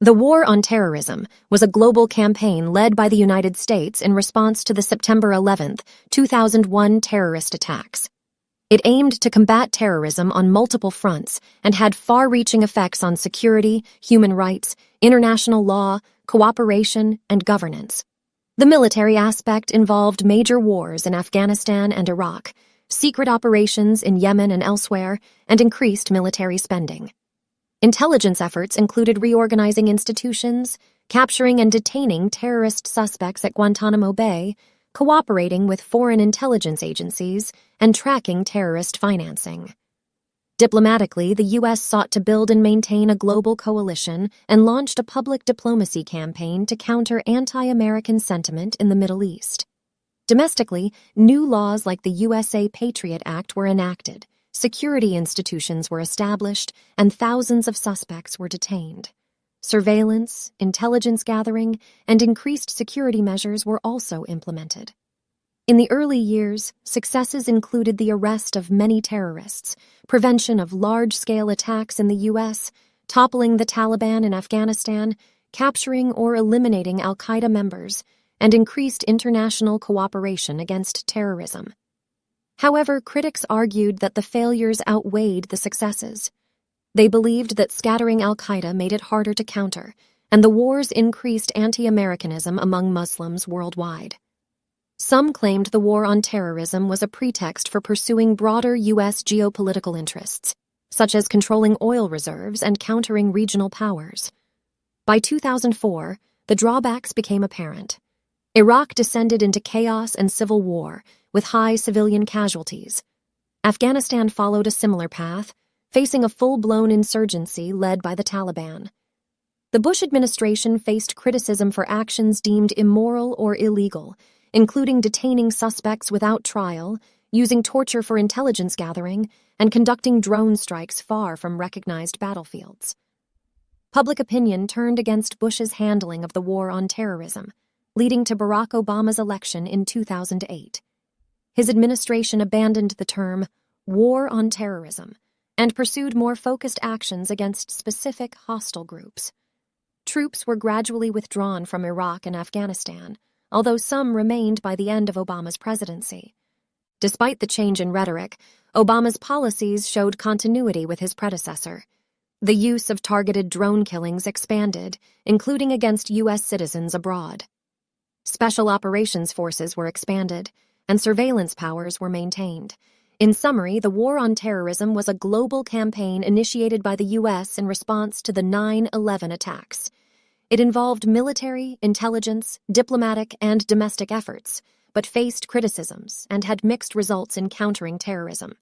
The War on Terrorism was a global campaign led by the United States in response to the September 11, 2001 terrorist attacks. It aimed to combat terrorism on multiple fronts and had far-reaching effects on security, human rights, international law, cooperation, and governance. The military aspect involved major wars in Afghanistan and Iraq, secret operations in Yemen and elsewhere, and increased military spending. Intelligence efforts included reorganizing institutions, capturing and detaining terrorist suspects at Guantanamo Bay, cooperating with foreign intelligence agencies, and tracking terrorist financing. Diplomatically, the U.S. sought to build and maintain a global coalition and launched a public diplomacy campaign to counter anti-American sentiment in the Middle East. Domestically, new laws like the USA Patriot Act were enacted, security institutions were established, and thousands of suspects were detained. Surveillance, intelligence gathering, and increased security measures were also implemented. In the early years, successes included the arrest of many terrorists, prevention of large-scale attacks in the U.S., toppling the Taliban in Afghanistan, capturing or eliminating al-Qaeda members, and increased international cooperation against terrorism. However, critics argued that the failures outweighed the successes. They believed that scattering al-Qaeda made it harder to counter, and the wars increased anti-Americanism among Muslims worldwide. Some claimed the war on terrorism was a pretext for pursuing broader U.S. geopolitical interests, such as controlling oil reserves and countering regional powers. By 2004, the drawbacks became apparent. Iraq descended into chaos and civil war, with high civilian casualties. Afghanistan followed a similar path, facing a full-blown insurgency led by the Taliban. The Bush administration faced criticism for actions deemed immoral or illegal, including detaining suspects without trial, using torture for intelligence gathering, and conducting drone strikes far from recognized battlefields. Public opinion turned against Bush's handling of the war on terrorism, leading to Barack Obama's election in 2008. His administration abandoned the term war on terrorism and pursued more focused actions against specific hostile groups. Troops were gradually withdrawn from Iraq and Afghanistan, although some remained by the end of Obama's presidency. Despite the change in rhetoric, Obama's policies showed continuity with his predecessor. The use of targeted drone killings expanded, including against U.S. citizens abroad. Special operations forces were expanded, and surveillance powers were maintained. In summary, the war on terrorism was a global campaign initiated by the U.S. in response to the 9/11 attacks. It involved military, intelligence, diplomatic, and domestic efforts, but faced criticisms and had mixed results in countering terrorism.